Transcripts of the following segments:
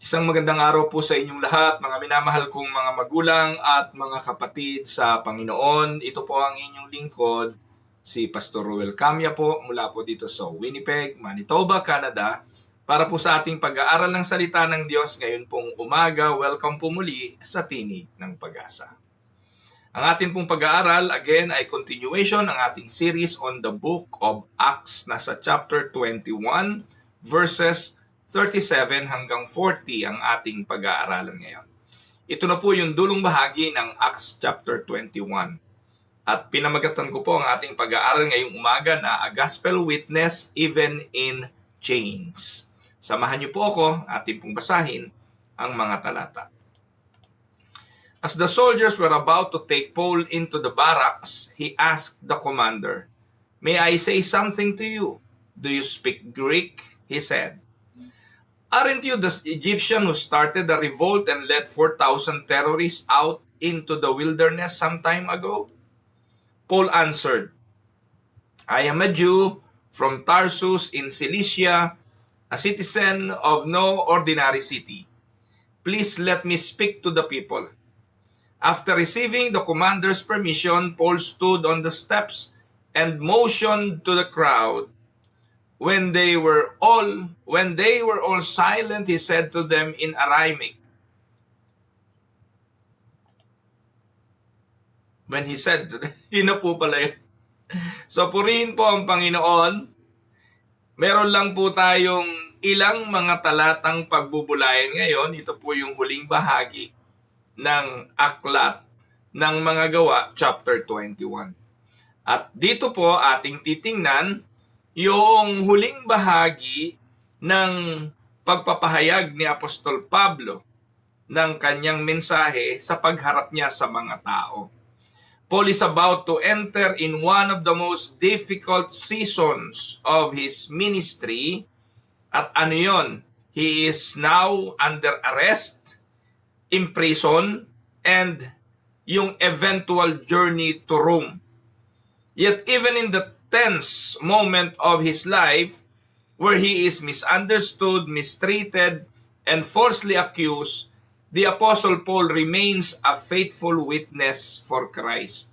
Isang magandang araw po sa inyong lahat, mga minamahal kong mga magulang at mga kapatid sa Panginoon. Ito po ang inyong lingkod, si Pastor Ruel Camya po, mula po dito sa Winnipeg, Manitoba, Canada, para po sa ating pag-aaral ng salita ng Diyos ngayon pong umaga. Welcome po muli sa Tinig ng Pag-asa. Ang ating pong pag-aaral, again, ay continuation ng ating series on the book of Acts. Nasa chapter 21, verses 37 hanggang 40 ang ating pag-aaralan ngayon. Ito na po yung dulong bahagi ng Acts chapter 21. At pinamagatan ko po ang ating pag-aaral ngayong umaga na A Gospel Witness Even in Chains. Samahan niyo po ako, ating pong basahin ang mga talata. As the soldiers were about to take Paul into the barracks, he asked the commander, "May I say something to you? Do you speak Greek?" He said. "Aren't you the Egyptian who started the revolt and led 4,000 terrorists out into the wilderness some time ago?" Paul answered, "I am a Jew from Tarsus in Cilicia, a citizen of no ordinary city. Please let me speak to the people." After receiving the commander's permission, Paul stood on the steps and motioned to the crowd. When they were all silent, he said to them in Aramaic. When he said, yun na po pala yun. So purihin po ang Panginoon. Meron lang po tayong ilang mga talatang pagbubulayan ngayon. Ito po yung huling bahagi ng aklat ng mga gawa, chapter 21. At dito po ating titingnan yung huling bahagi ng pagpapahayag ni Apostol Pablo ng kanyang mensahe sa pagharap niya sa mga tao. Paul is about to enter in one of the most difficult seasons of his ministry. At ano yun? He is now under arrest, in prison, and yung eventual journey to Rome. Yet even in the tense moment of his life, where he is misunderstood, mistreated, and falsely accused, the Apostle Paul remains a faithful witness for Christ.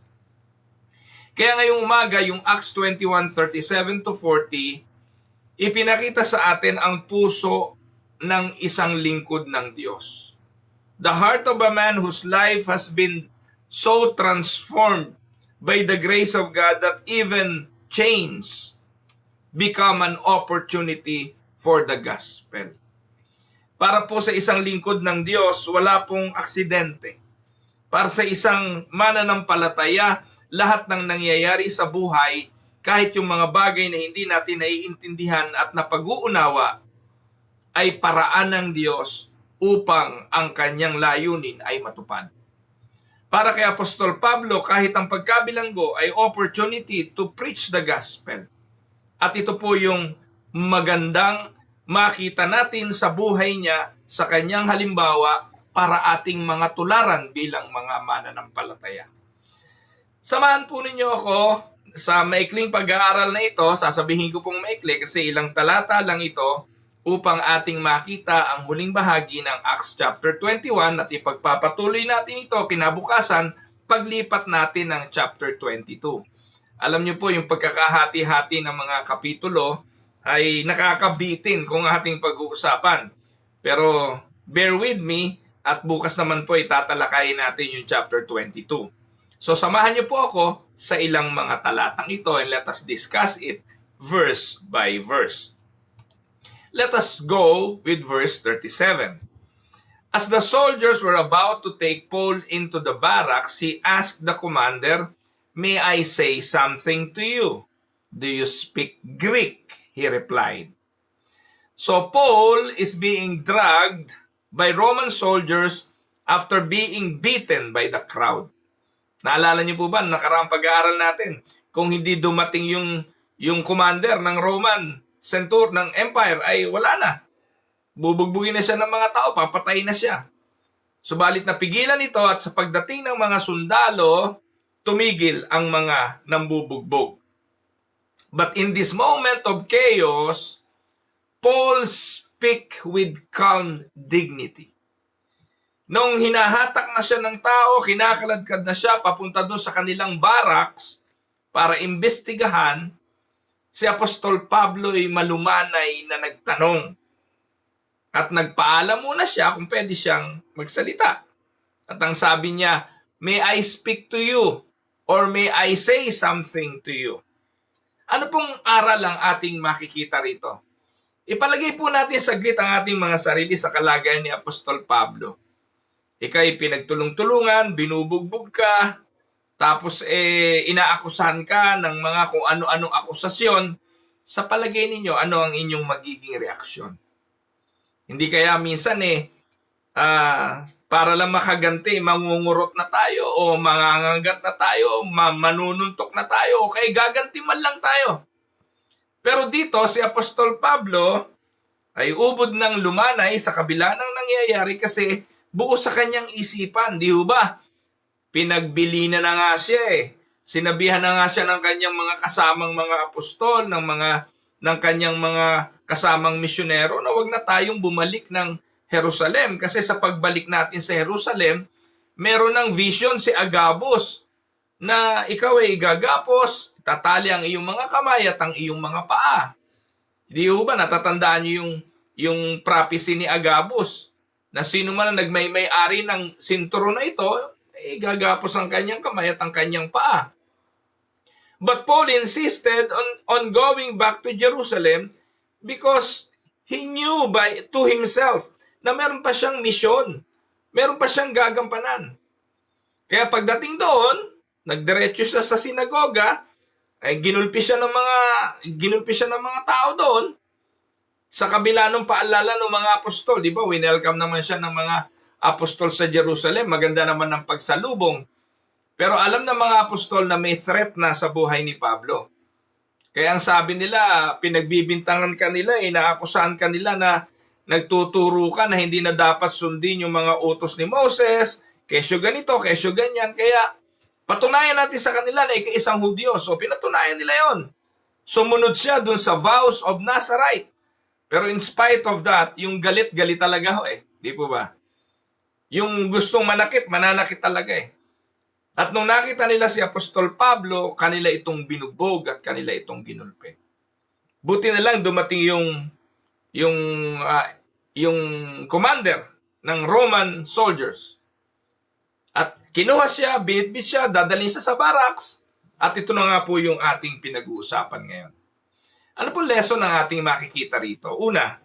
Kaya ngayong umaga, yung Acts 21:37-40, ipinakita sa atin ang puso ng isang lingkod ng Diyos. The heart of a man whose life has been so transformed by the grace of God that even chains become an opportunity for the gospel. Para po sa isang lingkod ng Diyos, wala pong aksidente. Para sa isang mananampalataya, lahat ng nangyayari sa buhay, kahit yung mga bagay na hindi natin naiintindihan at napag-uunawa, ay paraan ng Diyos upang ang kanyang layunin ay matupad. Para kay Apostol Pablo, kahit ang pagkabilanggo ay opportunity to preach the gospel. At ito po yung magandang makita natin sa buhay niya, sa kanyang halimbawa, para ating mga tularan bilang mga mananampalataya. Samahan po ninyo ako sa maikling pag-aaral na ito. Sasabihin ko pong maikli kasi ilang talata lang ito upang ating makita ang huling bahagi ng Acts chapter 21 at ipagpapatuloy natin ito kinabukasan paglipat natin ng chapter 22. Alam niyo po yung pagkakahati-hati ng mga kapitulo ay nakakabitin kung ating pag-uusapan. Pero bear with me at bukas naman po itatalakayin natin yung chapter 22. So samahan niyo po ako sa ilang mga talatang ito and let us discuss it verse by verse. Let us go with verse 37. As the soldiers were about to take Paul into the barracks, he asked the commander, "May I say something to you? Do you speak Greek?" He replied. So Paul is being dragged by Roman soldiers after being beaten by the crowd. Naalala niyo po ba, nakaraang pag-aaral natin, kung hindi dumating yung commander ng Roman ng empire ay wala na. Bubugbugin na siya ng mga tao, papatayin na siya. Subalit napigilan ito at sa pagdating ng mga sundalo, tumigil ang mga nambubugbog. But in this moment of chaos, Paul speak with calm dignity. Nung hinahatak na siya ng tao, kinakaladkad na siya papunta doon sa kanilang barracks para imbestigahan, si Apostol Pablo ay malumanay na nagtanong. At nagpaalam muna siya kung pwede siyang magsalita. At ang sabi niya, "May I speak to you? Or may I say something to you?" Ano pong aral ang ating makikita rito? Ipalagay po natin saglit ang ating mga sarili sa kalagayan ni Apostol Pablo. Ika'y pinagtulong-tulungan, binubugbog ka, tapos inaakusahan ka ng mga kung ano-anong akusasyon. Sa palagay ninyo, ano ang inyong magiging reaksyon? Hindi kaya minsan para lang makaganti, mangungurot na tayo o mangangagat na tayo, manununtok na tayo, o kaya gaganti man lang tayo. Pero dito, si Apostol Pablo ay ubod ng lumanay sa kabila ng nangyayari kasi buo sa kanyang isipan, di ba? Pinagbili na nga siya Sinabihan na nga siya ng kanyang mga kasamang mga apostol, ng kanyang mga kasamang misyonero na wag na tayong bumalik ng Jerusalem. Kasi sa pagbalik natin sa Jerusalem, meron ng vision si Agabus na ikaw ay igagapos, tatali ang iyong mga kamay at ang iyong mga paa. Di ba natatandaan niyo yung prophecy ni Agabus na sino man ang nagmay-ari ng sinturo na ito, igagapos ang kanyang kamay at ang kanyang paa. But Paul insisted on going back to Jerusalem because he knew to himself na meron pa siyang misyon, meron pa siyang gagampanan. Kaya pagdating doon, nagdiretso siya sa sinagoga, ay ginulpi siya ng mga tao doon. Sa kabila ng paalala ng mga apostol, di ba? Winelcome naman siya ng mga apostol sa Jerusalem. Maganda naman ang pagsalubong. Pero alam ng mga apostol na may threat na sa buhay ni Pablo. Kaya ang sabi nila, pinagbibintangan ka nila, inaakusahan ka nila na nagtuturo ka na hindi na dapat sundin yung mga utos ni Moses, kesyo ganito, kesyo ganyan. Kaya patunayan natin sa kanila na ikaisang Hudyo. So pinatunayan nila yon. Sumunod siya dun sa vows of Nazarite. Pero in spite of that, yung galit talaga Di po ba? Yung gustong manakit talaga At nung nakita nila si Apostol Pablo, kanila itong binugbog at kanila itong ginulpe. Buti na lang dumating yung commander ng Roman soldiers. At kinuha siya, binitbit siya, dadalhin siya sa barracks. At ito na nga po yung ating pinag-uusapan ngayon. Ano po lesson ang ating makikita rito? Una,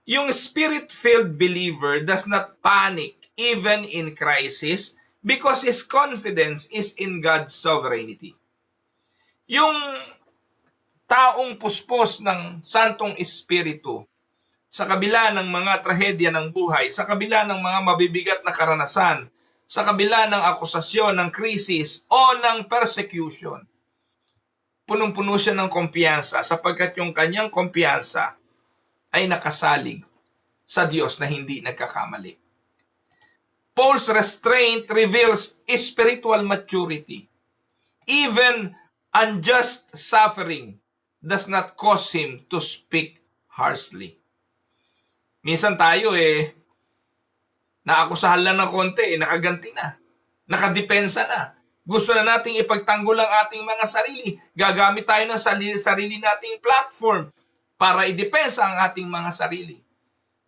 yung spirit-filled believer does not panic even in crisis because his confidence is in God's sovereignty. Yung taong puspos ng Santong Espiritu sa kabila ng mga trahedya ng buhay, sa kabila ng mga mabibigat na karanasan, sa kabila ng akusasyon, ng krisis o ng persecution, punong-puno siya ng kumpiyansa sapagkat yung kanyang kumpiyansa ay nakasalig sa Diyos na hindi nagkakamali. Paul's restraint reveals spiritual maturity. Even unjust suffering does not cause him to speak harshly. Minsan tayo naakusahan lang ng konti, nakaganti na, nakadepensa na. Gusto na nating ipagtanggol ang ating mga sarili. Gagamit tayo ng sarili nating platform para idepensa ang ating mga sarili.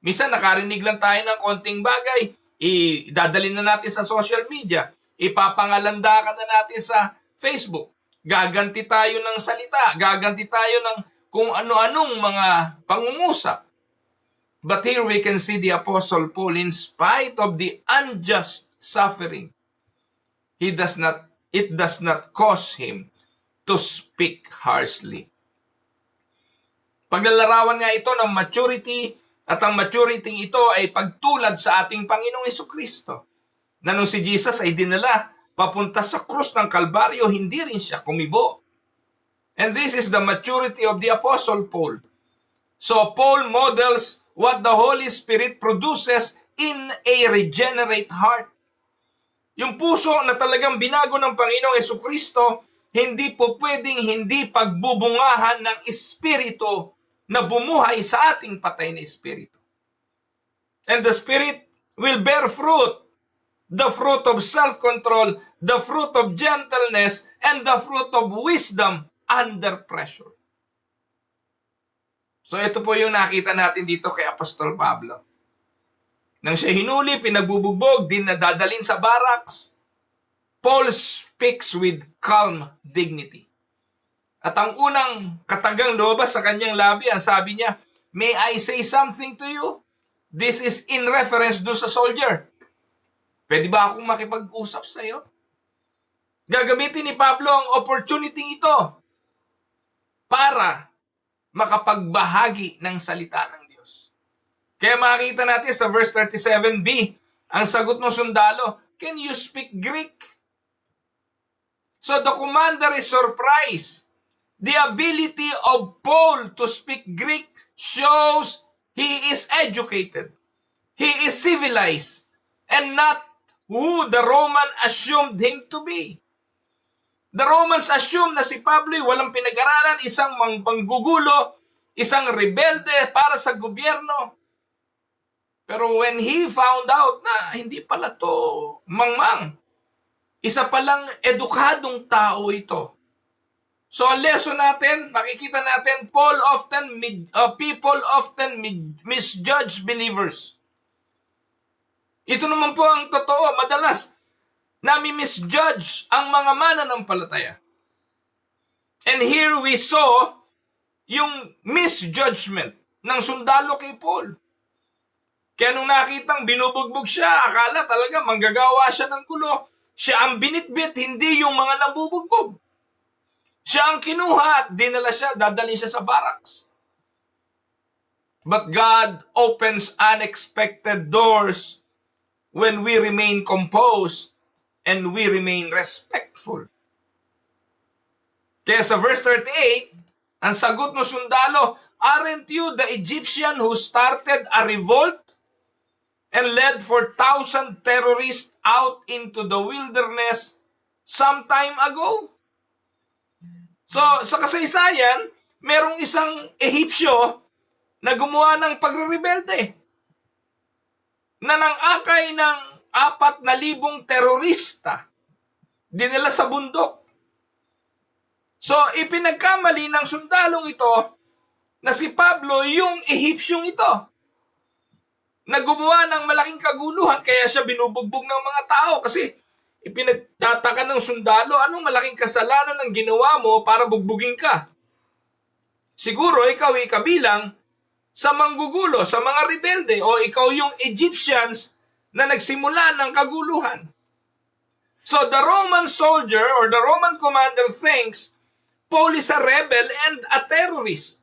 Minsan nakarinig lang tayo ng konting bagay, idadalhin na natin sa social media, ipapangalandakan na natin sa Facebook. Gaganti tayo ng salita, gaganti tayo ng kung ano-anong mga pangungusap. But here we can see the Apostle Paul, in spite of the unjust suffering, it does not cause him to speak harshly. Paglalarawan nga ito ng maturity, at ang maturity ito ay pagtulad sa ating Panginoong Jesucristo. Na nung si Jesus ay dinala papunta sa krus ng Kalbaryo, hindi rin siya kumibo. And this is the maturity of the Apostle Paul. So Paul models what the Holy Spirit produces in a regenerate heart. Yung puso na talagang binago ng Panginoong Jesucristo, hindi po pwedeng hindi pagbubungahan ng Espiritu na bumuhay sa ating patay na espiritu. And the Spirit will bear fruit. The fruit of self-control, the fruit of gentleness, and the fruit of wisdom under pressure. So ito po yung nakita natin dito kay Apostol Pablo. Nang siya hinuli, pinagbubugbog, din nadadalin sa barracks, Paul speaks with calm dignity. At ang unang katagang lumabas sa kanyang labi, ang sabi niya, "May I say something to you? This is in reference do sa soldier. Pwede ba akong makipag-usap sa iyo?" Gagamitin ni Pablo ang opportunity ito para makapagbahagi ng salita ng Diyos. Kaya makikita natin sa verse 37b, ang sagot ng sundalo, "Can you speak Greek?" So the commander is surprised. The ability of Paul to speak Greek shows he is educated. He is civilized and not who the Roman assumed him to be. The Romans assumed na si Pablo ay walang pinag-aralan, isang panggugulo, isang rebelde para sa gobyerno. Pero when he found out na hindi pala to mangmang, isa palang edukadong tao ito. So ang lesson natin, makikita natin, people often misjudge believers. Ito naman po ang totoo, madalas nami-misjudge ang mga mananampalataya. And here we saw yung misjudgment ng sundalo kay Paul. Kaya nung nakitang binubugbog siya, akala talaga manggagawa siya ng gulo. Siya ang binitbit, hindi yung mga nambubugbog. Siya ang kinuha at dinala siya, dadalhin siya sa barracks. But God opens unexpected doors when we remain composed and we remain respectful. Kaya sa verse 38, ang sagot ng sundalo, "Aren't you the Egyptian who started a revolt and led 4,000 terrorists out into the wilderness some time ago?" So, sa kasaysayan, merong isang Ehipsyo na gumawa ng pagre-rebelde na nang-akay ng 4,000 terorista dinala sa bundok. So, ipinagkamali ng sundalong ito na si Pablo yung Ehipsyong ito na gumawa ng malaking kaguluhan, kaya siya binubugbog ng mga tao kasi ipinagtataka ng sundalo, anong malaking kasalanan ang ginawa mo para bugbugin ka? Siguro ikaw ay kabilang sa manggugulo, sa mga rebelde, o ikaw yung Egyptians na nagsimula ng kaguluhan. So the Roman soldier or the Roman commander thinks Paul is a rebel and a terrorist.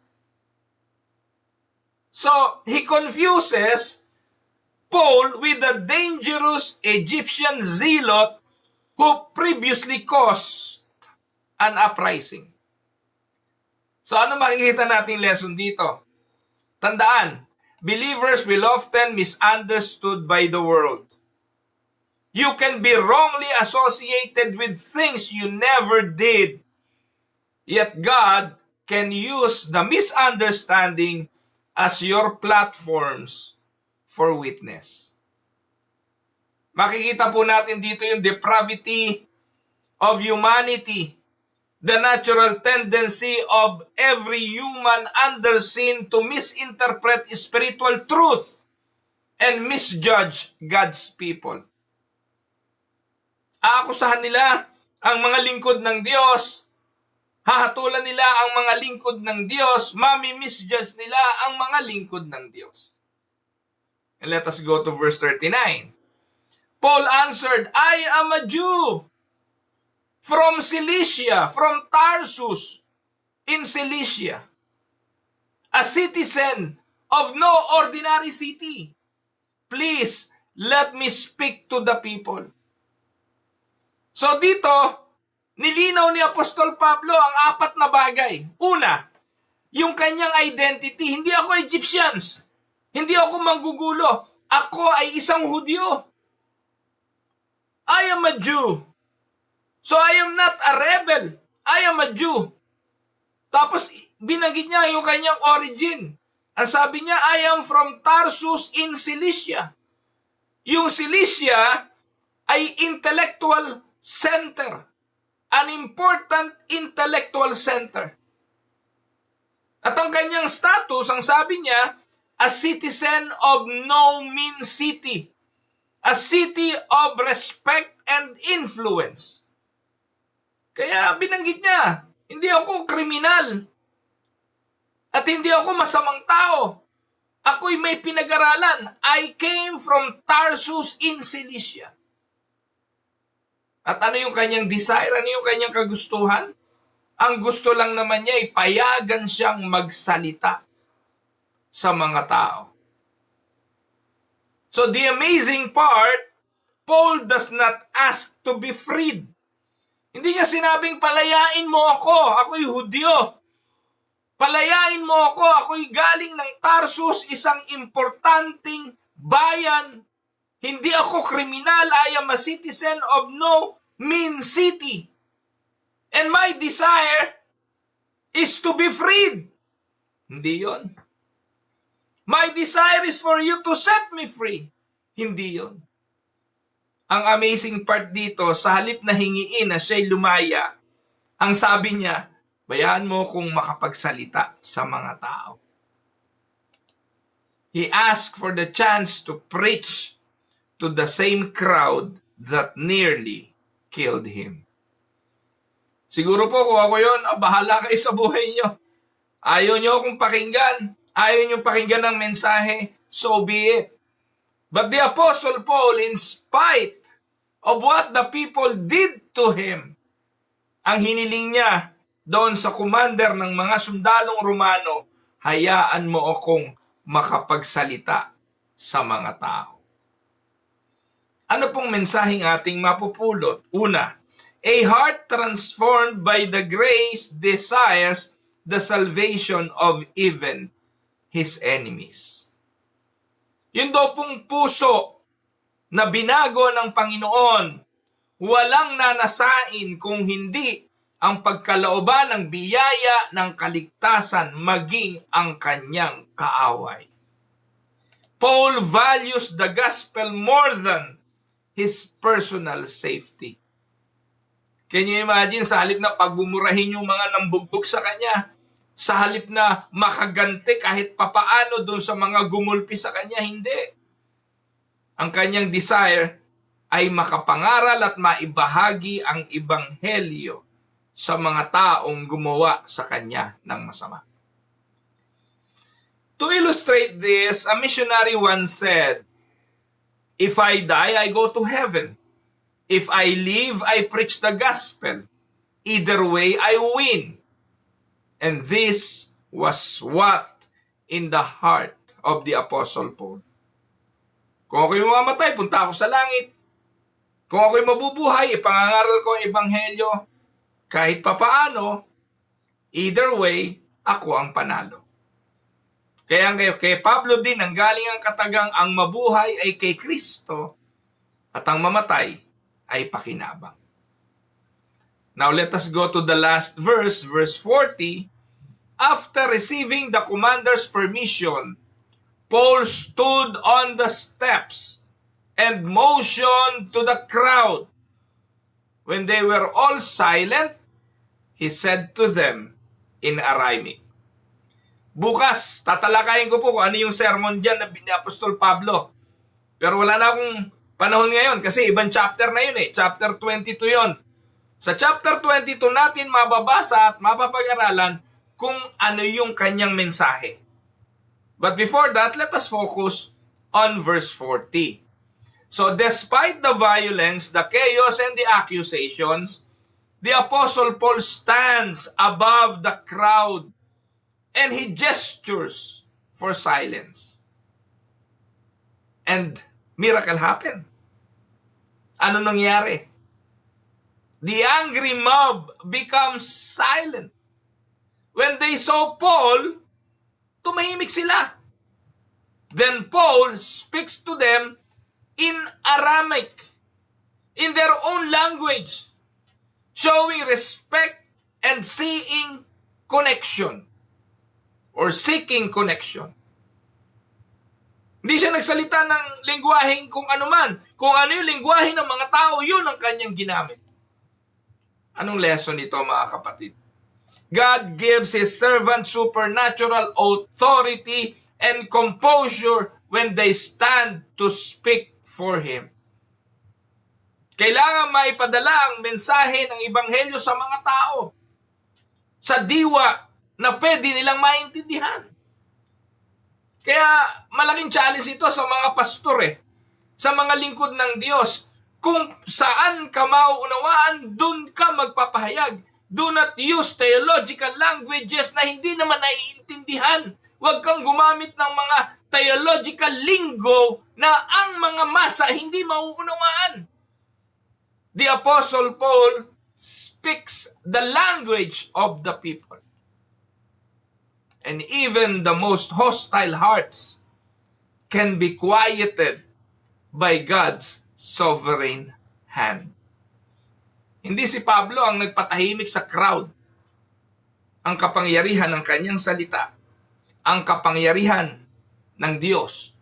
So he confuses Paul with the dangerous Egyptian zealot who previously caused an uprising. So ano makikita nating lesson dito? Tandaan, believers will often misunderstood by the world. You can be wrongly associated with things you never did. Yet God can use the misunderstanding as your platforms for witness. Makikita po natin dito yung depravity of humanity, the natural tendency of every human under sin to misinterpret spiritual truth and misjudge God's people. Aakusahan nila ang mga lingkod ng Diyos, hahatulan nila ang mga lingkod ng Diyos, mami-misjudge nila ang mga lingkod ng Diyos. And let us go to verse 39. Paul answered, "I am a Jew from Cilicia, from Tarsus in Cilicia, a citizen of no ordinary city. Please, let me speak to the people." So dito, nilinaw ni Apostol Pablo ang 4 na bagay. Una, yung kanyang identity. Hindi ako Egyptians. Hindi ako manggugulo. Ako ay isang Hudyo. I am a Jew. So I am not a rebel. I am a Jew. Tapos binanggit niya yung kanyang origin. Ang sabi niya, I am from Tarsus in Cilicia. Yung Cilicia ay intellectual center. An important intellectual center. At ang kanyang status, ang sabi niya, a citizen of no mean city. A city of respect and influence. Kaya binanggit niya, hindi ako kriminal. At hindi ako masamang tao. Ako'y may pinag-aralan. I came from Tarsus in Cilicia. At ano yung kanyang desire? Ano yung kanyang kagustuhan? Ang gusto lang naman niya ay payagan siyang magsalita sa mga tao. So the amazing part, Paul does not ask to be freed. Hindi niya sinabing palayain mo ako, ako'y Hudyo. Palayain mo ako, ako'y galing ng Tarsus, isang importanteng bayan. Hindi ako kriminal, I am a citizen of no mean city. And my desire is to be freed. Hindi yon. My desire is for you to set me free. Hindi yon. Ang amazing part dito, sa halip na hingiin na siya'y lumaya, ang sabi niya, bayaan mo kung makapagsalita sa mga tao. He asked for the chance to preach to the same crowd that nearly killed him. Siguro po kung ako yun, bahala kayo sa buhay nyo. Ayaw nyo akong pakinggan. Ayaw nyo pakinggan ng mensahe. So be it. But the Apostle Paul, in spite of what the people did to him, ang hiniling niya doon sa commander ng mga sundalong Romano, hayaan mo akong makapagsalita sa mga tao. Ano pong mensaheng ating mapupulot? Una, a heart transformed by the grace desires the salvation of even his enemies. Yun daw pong puso na binago ng Panginoon, walang nanasain kung hindi ang pagkalooban ng biyaya ng kaligtasan maging ang kanyang kaaway. Paul values the gospel more than his personal safety. Can you imagine, sa halip na pagbumurahin yung mga nambugbog sa kanya, sa halip na makagante kahit papaano dun sa mga gumulpi sa kanya, hindi. Ang kanyang desire ay makapangaral at maibahagi ang ebanghelyo sa mga taong gumawa sa kanya ng masama. To illustrate this, a missionary once said, if I die, I go to heaven. If I live, I preach the gospel. Either way, I win. And this was what in the heart of the Apostle Paul. Kung ako'y mamamatay, punta ako sa langit. Kung ako'y mabubuhay, ipangangaral ko ang ebanghelyo. Kahit papaano, either way, ako ang panalo. Kaya kay Pablo din, ang galing ang katagang ang mabuhay ay kay Kristo at ang mamatay ay pakinabang. Now let us go to the last verse, verse 40. After receiving the commander's permission, Paul stood on the steps and motioned to the crowd. When they were all silent, he said to them in Aramaic. Bukas, tatalakayin ko po kung ano yung sermon dyan na ni Apostol Pablo. Pero wala na akong panahon ngayon kasi ibang chapter na yun eh. Chapter 22 yun. Sa chapter 22 natin mababasa at mapapag-aralan kung ano yung kanyang mensahe. But before that, let us focus on verse 40. So despite the violence, the chaos, and the accusations, the Apostle Paul stands above the crowd and he gestures for silence. And miracle happened. Ano nangyari? The angry mob becomes silent. When they saw Paul, tumahimik sila. Then Paul speaks to them in Aramaic, in their own language, showing respect and seeing connection or seeking connection. Hindi siya nagsalita ng lingwaheng kung ano man. Kung ano yung lingwahe ng mga tao, yun ang kanyang ginamit. Anong lesson nito, mga kapatid? God gives His servant supernatural authority and composure when they stand to speak for Him. Kailangan maipadala ang mensahe ng Ebanghelyo sa mga tao sa diwa na pwede nilang maintindihan. Kaya malaking challenge ito sa mga pastor sa mga lingkod ng Diyos. Kung saan ka mauunawaan, dun ka magpapahayag. Do not use theological languages na hindi naman naiintindihan. Huwag kang gumamit ng mga theological lingo na ang mga masa hindi mauunawaan. The Apostle Paul speaks the language of the people. And even the most hostile hearts can be quieted by God's sovereign hand. Hindi si Pablo ang nagpatahimik sa crowd. Ang kapangyarihan ng kanyang salita, ang kapangyarihan ng Diyos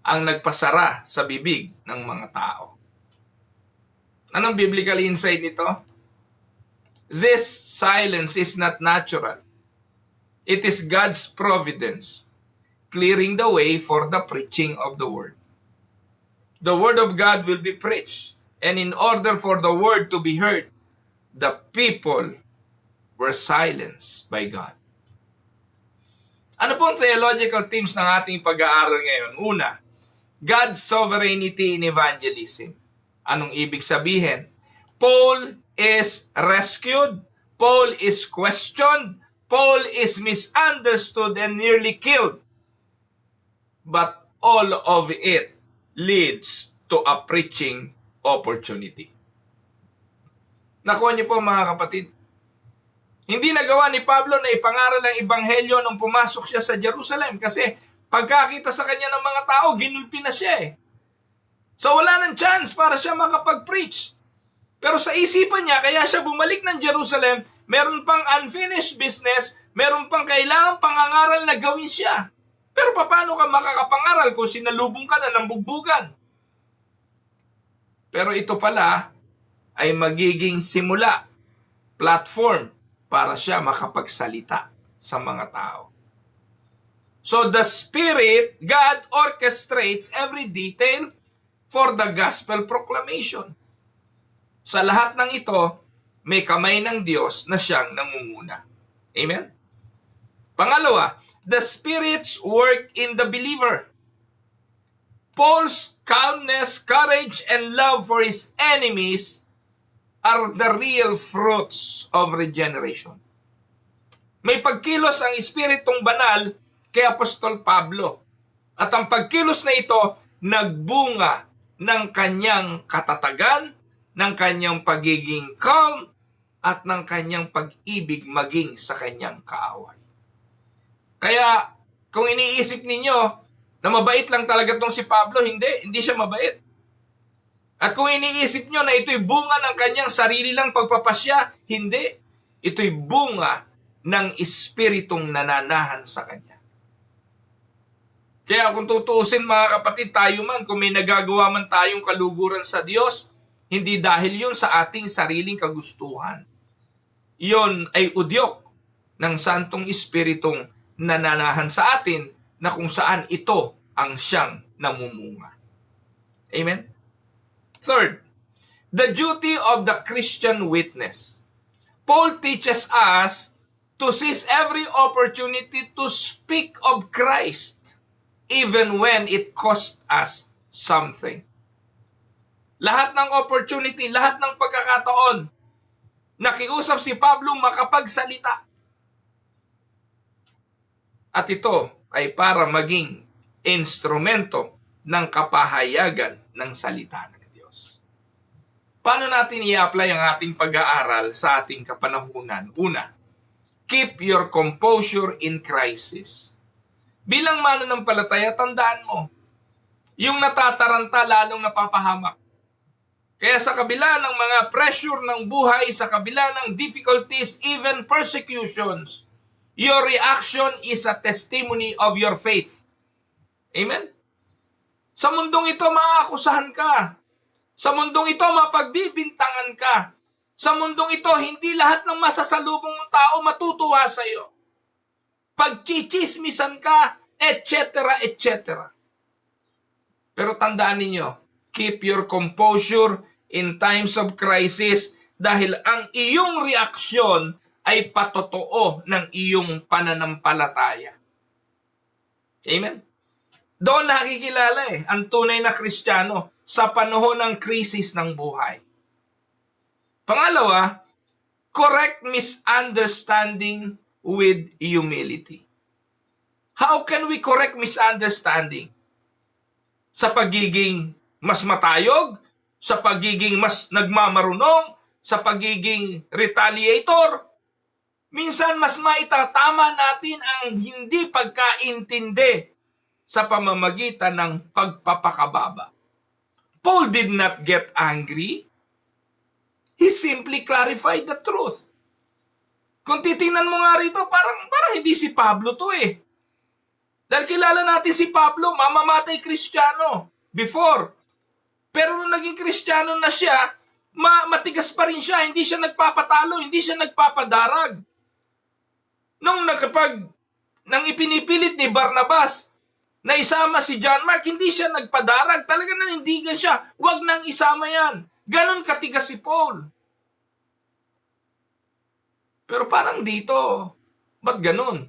ang nagpasara sa bibig ng mga tao. Anong biblical insight nito? This silence is not natural. It is God's providence, clearing the way for the preaching of the Word. The Word of God will be preached, and in order for the Word to be heard, the people were silenced by God. Ano pong theological themes ng ating pag-aaral ngayon? Una, God's sovereignty in evangelism. Anong ibig sabihin? Paul is rescued, Paul is questioned, Paul is misunderstood and nearly killed. But all of it leads to a preaching opportunity. Nakuha niyo po, mga kapatid. Hindi nagawa ni Pablo na ipangaral ang Ebanghelyo nung pumasok siya sa Jerusalem kasi pagkakita sa kanya ng mga tao, ginulpi na siya So wala nang chance para siya makapag-preach. Pero sa isipan niya, kaya siya bumalik ng Jerusalem, meron pang unfinished business, meron pang kailangang pangangaral na gawin siya. Pero paano ka makakapangaral kung sinalubong ka na ng bugbugan? Pero ito pala ay magiging simula, platform, para siya makapagsalita sa mga tao. So the Spirit, God orchestrates every detail for the gospel proclamation. Sa lahat ng ito, may kamay ng Diyos na siyang nangunguna. Amen? Pangalawa, the Spirit's work in the believer. Paul's calmness, courage, and love for his enemies are the real fruits of regeneration. May pagkilos ang Espiritong Banal kay Apostol Pablo. At ang pagkilos na ito, nagbunga ng kanyang katatagan, ng kanyang pagiging calm, at ng kanyang pag-ibig maging sa kanyang kaaway. Kaya, kung iniisip ninyo na mabait lang talaga itong si Pablo, hindi siya mabait. At kung iniisip nyo na ito'y bunga ng kanyang sarili lang pagpapasya, hindi. Ito'y bunga ng Espiritong nananahan sa kanya. Kaya kung tutuusin, mga kapatid, tayo man, kung may nagagawa man tayong kaluguran sa Diyos, hindi dahil yun sa ating sariling kagustuhan. Iyon ay udyok ng Santong Espiritong nananahan sa atin na kung saan ito ang siyang namumunga. Amen? Third, the duty of the Christian witness. Paul teaches us to seize every opportunity to speak of Christ, even when it cost us something. Lahat ng opportunity, lahat ng pagkakataon, nakiusap si Pablo makapagsalita. At ito ay para maging instrumento ng kapahayagan ng salita ng Diyos. Paano natin i-apply ang ating pag-aaral sa ating kapanahunan? Una, keep your composure in crisis. Bilang mananampalataya, tandaan mo, yung natataranta lalong napapahamak. Kaya sa kabila ng mga pressure ng buhay, sa kabila ng difficulties, even persecutions, Your reaction is a testimony of your faith. Amen? Sa mundong ito, maaakusahan ka. Sa mundong ito, mapagbibintangan ka. Sa mundong ito, hindi lahat ng masasalubong mong tao matutuwa sa iyo. Pagchichismisan ka, etc., etc. Pero tandaan ninyo, keep your composure in times of crisis dahil ang iyong reaksyon ay patotoo ng iyong pananampalataya. Amen? Doon nakikilala ang tunay na Kristiyano sa panahon ng krisis ng buhay. Pangalawa, correct misunderstanding with humility. How can we correct misunderstanding? Sa pagiging mas matayog, sa pagiging mas nagmamarunong, sa pagiging retaliator. Minsan mas maitatama natin ang hindi pagkaintindi sa pamamagitan ng pagpapakababa. Paul did not get angry. He simply clarified the truth. Kung titingnan mo nga rito, parang hindi si Pablo to eh. Dahil kilala natin si Pablo, mamamatay Kristiyano before. Pero nung naging Kristiyano na siya, matigas pa rin siya. Hindi siya nagpapatalo, hindi siya nagpapadarag. Nang ipinipilit ni Barnabas na isama si John Mark, hindi siya nagpadarag. Talaga nanindigan siya. Huwag nang isama yan. Ganon katigas si Paul. Pero parang dito, ba't ganon?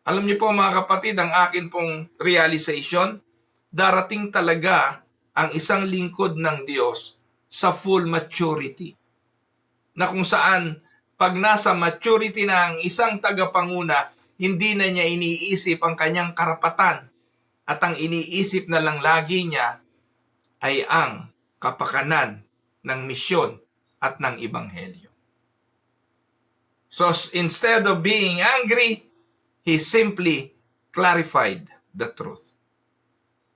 Alam niyo po mga kapatid, ang akin pong realization, darating talaga ang isang lingkod ng Diyos sa full maturity. Na kung saan, pag nasa maturity na ang isang tagapanguna, hindi na niya iniisip ang kanyang karapatan at ang iniisip na lang lagi niya ay ang kapakanan ng misyon at ng ebanghelyo. So instead of being angry, he simply clarified the truth.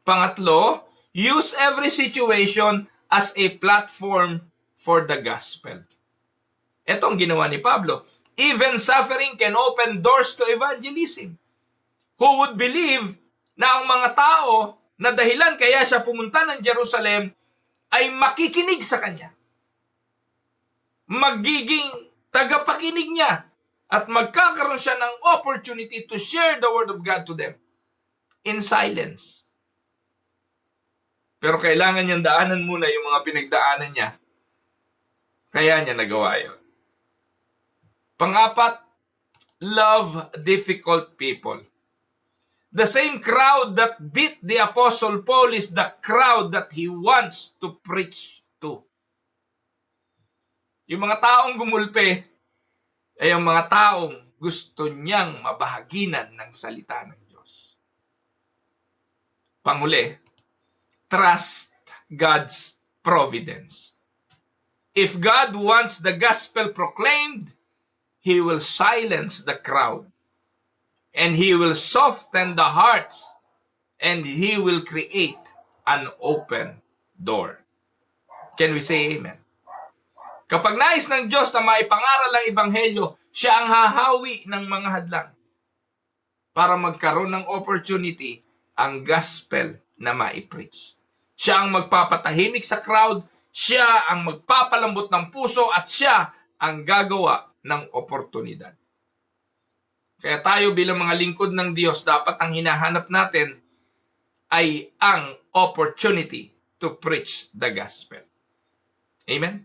Pangatlo, use every situation as a platform for the gospel. Ito ang ginawa ni Pablo. Even suffering can open doors to evangelism. Who would believe na ang mga tao na dahilan kaya siya pumunta ng Jerusalem ay makikinig sa kanya. Magiging tagapakinig niya at magkakaroon siya ng opportunity to share the word of God to them in silence. Pero kailangan niyang daanan muna yung mga pinagdaanan niya. Kaya niya nagawa yun. Pangapat, love difficult people. The same crowd that beat the Apostle Paul is the crowd that he wants to preach to. Yung mga taong gumulpe ay ang mga taong gusto niyang mabahaginan ng salita ng Diyos. Panghuli, trust God's providence. If God wants the gospel proclaimed, He will silence the crowd, and He will soften the hearts, and He will create an open door. Can we say amen? Kapag nais ng Diyos na maipangaral ang ebanghelyo, siya ang hahawi ng mga hadlang para magkaroon ng opportunity ang gospel na maipreach. Siya ang magpapatahimik sa crowd, siya ang magpapalambot ng puso, at siya ang gagawa ng oportunidad. Kaya tayo bilang mga lingkod ng Diyos, dapat ang hinahanap natin ay ang opportunity to preach the gospel. Amen?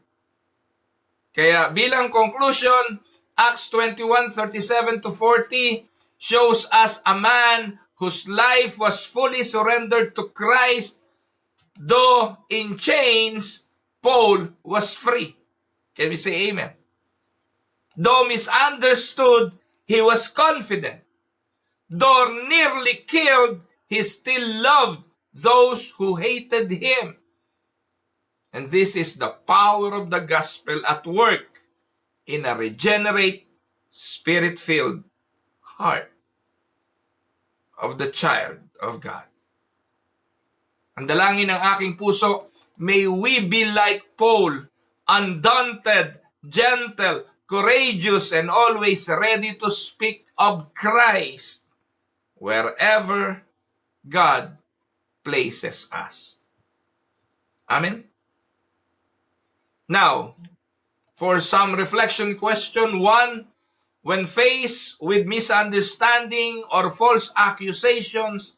Kaya bilang conclusion, Acts 21:37-40 shows us a man whose life was fully surrendered to Christ. Though in chains, Paul was free. Can we say amen? Though misunderstood, he was confident. Though nearly killed, he still loved those who hated him. And this is the power of the gospel at work in a regenerate, spirit-filled heart of the child of God. Ang dalangin ng aking puso, may we be like Paul, undaunted, gentle, courageous, and always ready to speak of Christ wherever God places us. Amen? Now, for some reflection question, 1, when faced with misunderstanding or false accusations,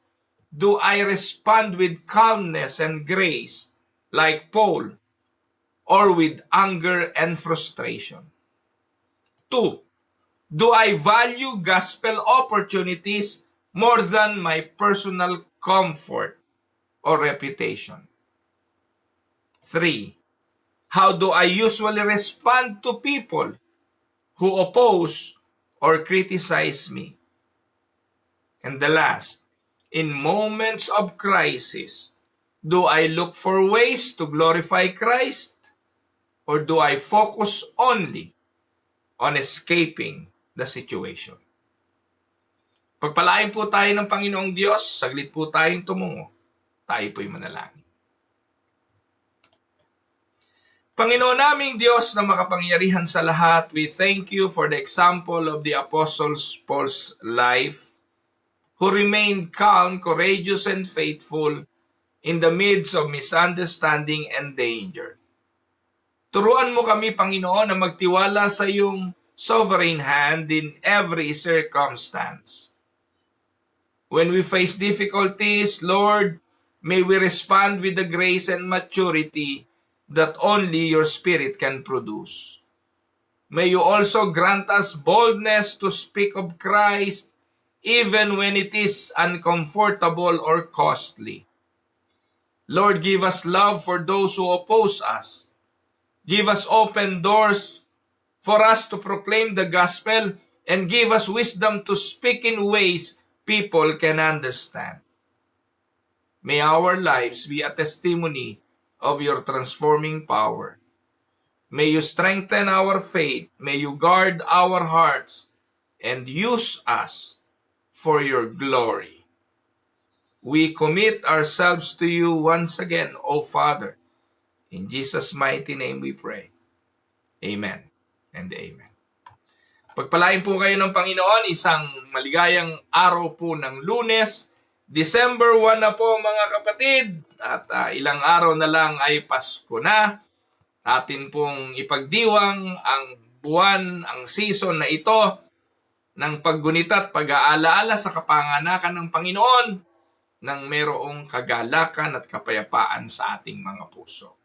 do I respond with calmness and grace like Paul, or with anger and frustration? 2, do I value gospel opportunities more than my personal comfort or reputation? 3, how do I usually respond to people who oppose or criticize me? And the last, in moments of crisis, do I look for ways to glorify Christ, or do I focus only on escaping the situation? Pagpalain po tayo ng Panginoong Diyos, saglit po tayong tumungo. Tayo po'y manalangin. Panginoon naming Diyos na makapangyarihan sa lahat, we thank you for the example of the Apostle Paul's life, who remained calm, courageous, and faithful in the midst of misunderstanding and danger. Turuan mo kami, Panginoon, na magtiwala sa iyong sovereign hand in every circumstance. When we face difficulties, Lord, may we respond with the grace and maturity that only your Spirit can produce. May you also grant us boldness to speak of Christ even when it is uncomfortable or costly. Lord, give us love for those who oppose us. Give us open doors for us to proclaim the gospel, and give us wisdom to speak in ways people can understand. May our lives be a testimony of your transforming power. May you strengthen our faith. May you guard our hearts and use us for your glory. We commit ourselves to you once again, O Father. In Jesus' mighty name we pray. Amen and amen. Pagpalain po kayo ng Panginoon, isang maligayang araw po ng Lunes, December 1 na po mga kapatid, at ilang araw na lang ay Pasko na. Atin pong ipagdiwang ang buwan, ang season na ito ng paggunita at pag-aalaala sa kapanganakan ng Panginoon nang merong kagalakan at kapayapaan sa ating mga puso.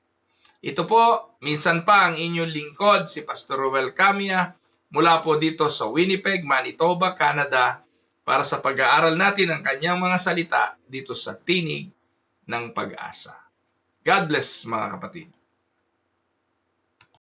Ito po, minsan pa ang inyong lingkod, si Pastor Ruel Camia, mula po dito sa Winnipeg, Manitoba, Canada, para sa pag-aaral natin ng kanyang mga salita dito sa Tinig ng Pag-asa. God bless mga kapatid.